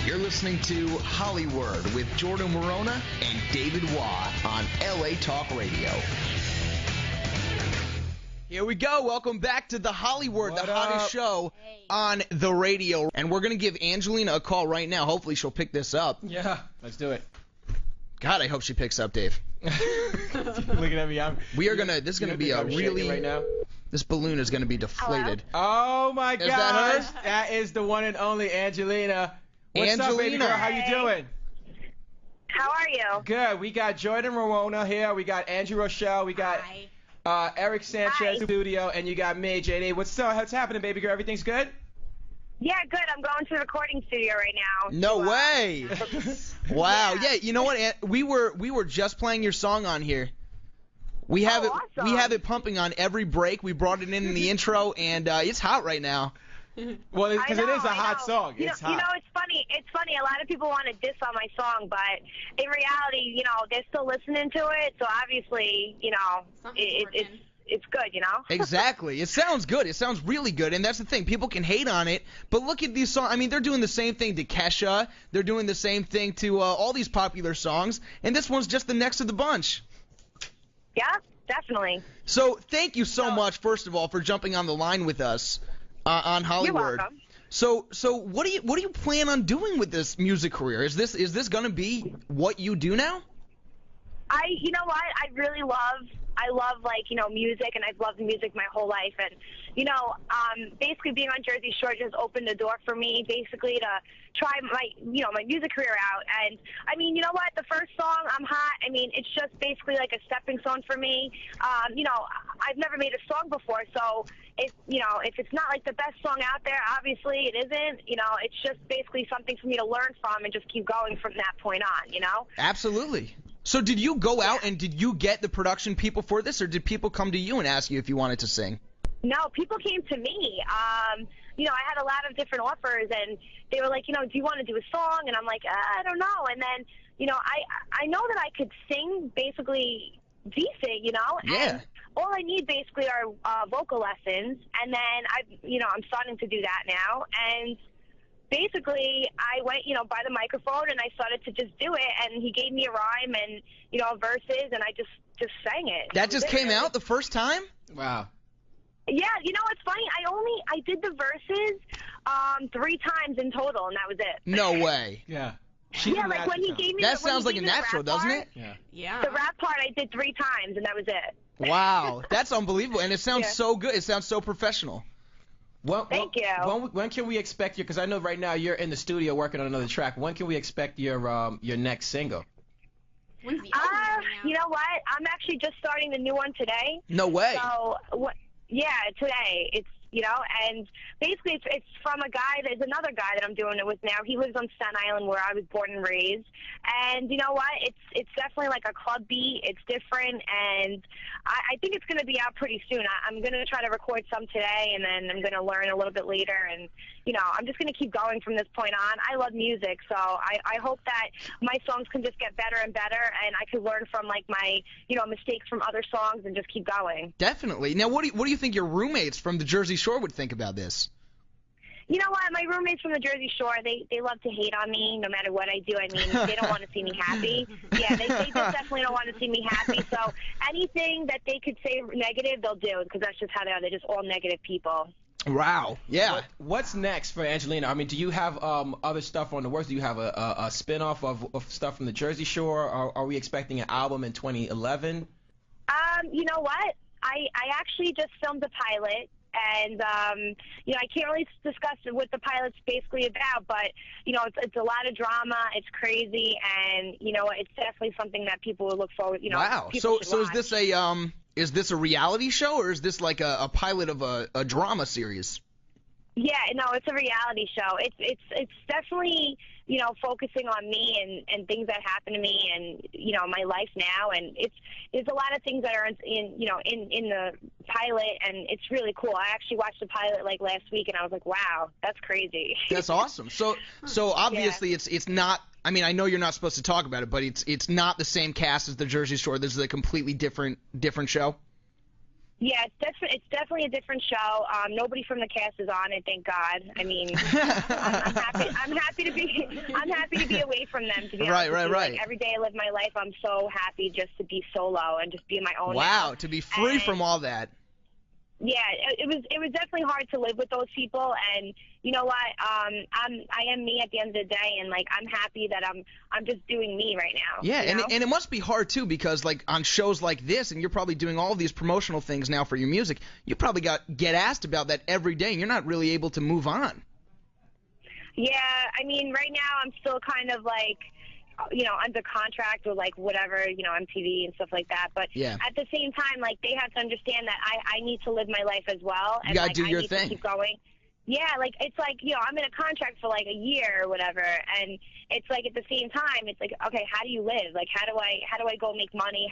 You're listening to Hollywood with Jordan Morona and David Waugh on LA Talk Radio. Here we go. Welcome back to the Hollywood, the hottest show on the radio. And we're going to give Angelina a call right now. Hopefully she'll pick this up. Yeah, let's do it. God, I hope she picks up, Dave. Looking at me, this is going to be a really, right now. This balloon is going to be deflated. Hello? Oh my gosh. That her? That is the one and only Angelina. What's up, baby girl? How you doing? How are you? Good. We got Jordan Morona here. We got Andrew Rochelle. We got Eric Sanchez studio, and you got me, JD. What's happening, baby girl? Everything's good? Yeah, good. I'm going to the recording studio right now. No way. Wow. Yeah, you know what? We were just playing your song on here. We have awesome. We have it pumping on every break. We brought it in the intro, and it's hot right now. Well, because it is a hot song. It's hot. You know, it's funny. It's funny. A lot of people want to diss on my song, but in reality, you know, they're still listening to it. So obviously, you know, it's good, you know? Exactly. It sounds good. It sounds really good. And that's the thing. People can hate on it, but look at these songs. I mean, they're doing the same thing to Kesha. They're doing the same thing to all these popular songs. And this one's just the next of the bunch. Yeah, definitely. So thank you so much, first of all, for jumping on the line with us on Hollywood. You're welcome. So what do you plan on doing with this music career? Is this going to be what you do now? You know what? I love, like, you know, music, and I've loved music my whole life. And, you know, basically being on Jersey Shore just opened the door for me, basically, to try my music career out. And, I mean, you know what? The first song, I'm Hot, I mean, it's just basically like a stepping stone for me. You know, I've never made a song before, so if it's not like the best song out there, obviously it isn't. You know, it's just basically something for me to learn from and just keep going from that point on, you know? Absolutely. So did you go out and did you get the production people for this, or did people come to you and ask you if you wanted to sing? No, people came to me. You know, I had a lot of different offers, and they were like, you know, do you want to do a song? And I'm like, I don't know. And then, you know, I know that I could sing basically decent, you know? Yeah. And all I need basically are vocal lessons, and then I'm starting to do that now. And basically, I went, you know, by the microphone, and I started to just do it, and he gave me a rhyme and, you know, verses, and I just sang it. That just came out the first time? Wow. Yeah, you know, it's funny. I did the verses 3 times in total, and that was it. No way. Yeah. Yeah, like when he gave me that sounds like a natural, doesn't it? Yeah. The rap part I did 3 times, and that was it. Wow, that's unbelievable, and it sounds so good. It sounds so professional. Thank you. When can we expect you? Because I know right now you're in the studio working on another track. When can we expect your next single? When's the album coming out? You know what? I'm actually just starting the new one today. No way. So, yeah, today. It's, you know, and basically it's from a guy. There's another guy that I'm doing it with now. He lives on Staten Island, where I was born and raised. And you know what? It's definitely like a club beat. It's different, and I think it's going to be out pretty soon. I'm going to try to record some today, and then I'm going to learn a little bit later. And you know, I'm just going to keep going from this point on. I love music, so I hope that my songs can just get better and better, and I could learn from like my, you know, mistakes from other songs and just keep going. Definitely. Now, what do you think your roommates from the Jersey Shore would think about this? You know what? My roommates from the Jersey Shore, they love to hate on me no matter what I do. I mean, they don't want to see me happy. Yeah, they just definitely don't want to see me happy. So anything that they could say negative, they'll do, because that's just how they are. They're just all negative people. Wow. Yeah. What's next for Angelina? I mean, do you have other stuff on the works? Do you have a spin-off of stuff from the Jersey Shore? Are we expecting an album in 2011? You know what? I actually just filmed a pilot. And, you know, I can't really discuss what the pilot's basically about, but, you know, it's a lot of drama. It's crazy. And, you know, it's definitely something that people will look forward, you know. Wow. So is this a reality show, or is this like a pilot of a drama series? Yeah, no, it's a reality show. It's definitely, you know, focusing on me and things that happen to me and, you know, my life now. And there's a lot of things that are in the pilot, and it's really cool. I actually watched the pilot like last week, and I was like, wow, that's crazy. That's awesome. So obviously it's not. I mean, I know you're not supposed to talk about it, but it's not the same cast as the Jersey Shore. This is a completely different show. Yeah, it's definitely a different show. Nobody from the cast is on it, thank God. I mean, I'm happy to be away from them. To be honest with you. Right. Like, every day I live my life, I'm so happy just to be solo and just be my own. Wow, now. to be free from all that. Yeah, it was definitely hard to live with those people, and you know what? I am me at the end of the day, and like I'm happy that I'm just doing me right now. Yeah, you know? and it must be hard too, because like on shows like this, and you're probably doing all these promotional things now for your music, you probably get asked about that every day, and you're not really able to move on. Yeah, I mean, right now I'm still kind of like, under contract with like whatever, MTV and stuff like that. But yeah. At the same time, like they have to understand that I need to live my life as well. And you gotta like, do your I need thing. To keep going. Yeah, like it's like, I'm in a contract for like a year or whatever, and it's like at the same time, it's like, okay, how do you live? Like how do I go make money?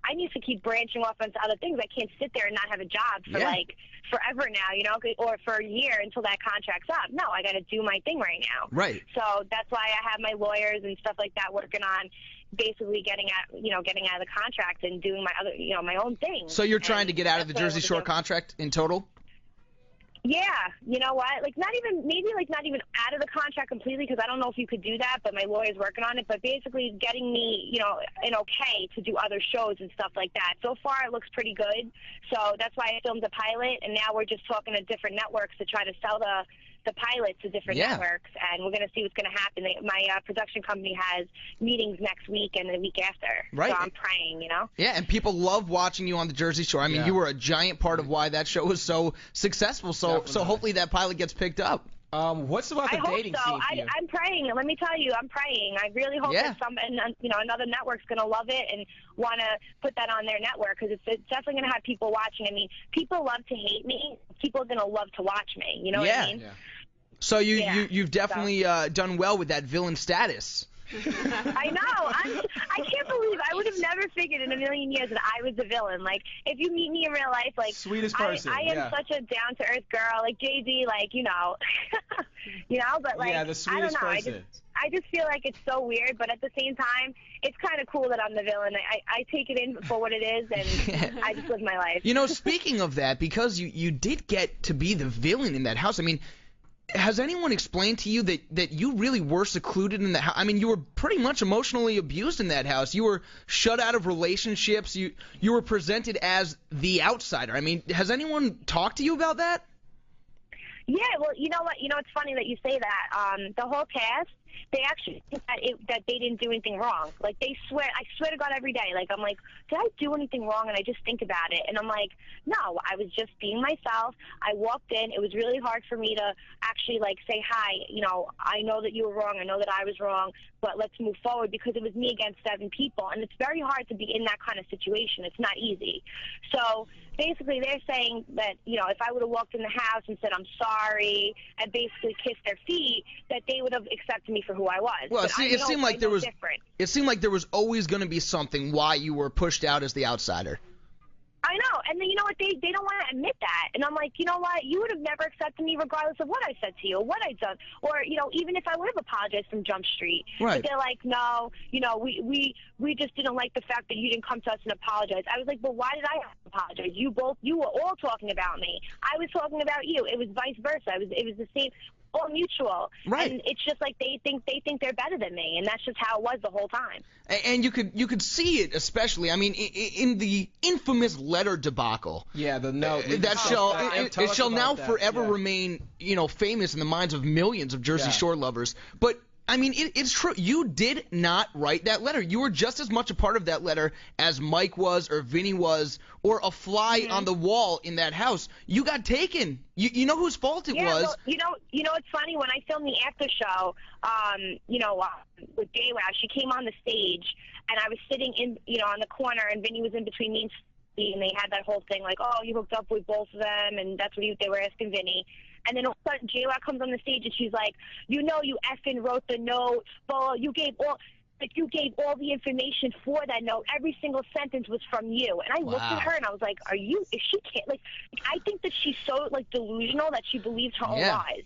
I need to keep branching off into other things. I can't sit there and not have a job for like forever now, or for a year until that contract's up. No, I got to do my thing right now. Right. So that's why I have my lawyers and stuff like that working on basically getting out of the contract and doing my other, my own thing. So you're trying to get out of the Jersey Shore contract in total? Yeah, you know what? Like not even out of the contract completely, because I don't know if you could do that, but my lawyer's working on it. But basically getting me, an okay to do other shows and stuff like that. So far it looks pretty good. So that's why I filmed the pilot, and now we're just talking to different networks to try to sell the pilot to different networks, and we're going to see what's going to happen. My production company has meetings next week and the week after. Right. So I'm praying, Yeah, and people love watching you on the Jersey Shore. I mean, you were a giant part of why that show was so successful. So hopefully that pilot gets picked up. What's about the dating scene for you? I'm praying. Let me tell you, I'm praying. I really hope that another network's going to love it and want to put that on their network, because it's definitely going to have people watching. I mean, people love to hate me. People are going to love to watch me. You know what I mean? Yeah. So you've definitely done well with that villain status. I know. I can't believe I would have never figured in a million years that I was the villain. Like, if you meet me in real life, like, sweetest person. I am such a down to earth girl, like Jay-Z, like, but like, the sweetest I don't know. person. I just feel like it's so weird, but at the same time, it's kind of cool that I'm the villain. I take it in for what it is, and I just live my life. Speaking of that, because you did get to be the villain in that house, I mean, has anyone explained to you that you really were secluded in the house? I mean, you were pretty much emotionally abused in that house. You were shut out of relationships. You were presented as the outsider. I mean, has anyone talked to you about that? Yeah, well, you know what? It's funny that you say that. The whole cast, they actually think that they didn't do anything wrong. Like, I swear to God every day. Like, I'm like, did I do anything wrong? And I just think about it. And I'm like, no, I was just being myself. I walked in. It was really hard for me to actually, like, say, hi, I know that you were wrong. I know that I was wrong, but let's move forward, because it was me against 7 people. And it's very hard to be in that kind of situation. It's not easy. So basically they're saying that, if I would have walked in the house and said I'm sorry and basically kissed their feet, that they would have accepted me for who I was. Well, it seemed like there was different. It seemed like there was always going to be something why you were pushed out as the outsider. I know, and then you know what, they don't want to admit that, and I'm like, you know what, you would have never accepted me regardless of what I said to you or what I done, or even if I would have apologized from Jump Street. Right. But they're like, no, we just didn't like the fact that you didn't come to us and apologize. I was like, but why did I have to apologize? You were all talking about me. I was talking about you. It was vice versa. It was the same. All mutual, right? And it's just like they think they're better than me, and that's just how it was the whole time. And you could see it, especially. I mean, in the infamous letter debacle. Yeah, the note that shall now forever remain, famous in the minds of millions of Jersey Shore lovers. But I mean, it's true. You did not write that letter. You were just as much a part of that letter as Mike was, or Vinny was, or a fly on the wall in that house. You got taken. You know whose fault it was. Well, it's funny, when I filmed the after show, with JWoww, she came on the stage, and I was sitting in, on the corner, and Vinny was in between me and Steve, and they had that whole thing like, oh, you hooked up with both of them, and that's what they were asking Vinny. And then all of a sudden, JWoww comes on the stage, and she's like, you effing wrote the note, but you gave all the information for that note. Every single sentence was from you. And I looked at her, and I was like, is she kidding? Like, I think that she's so, like, delusional that she believes her own lies.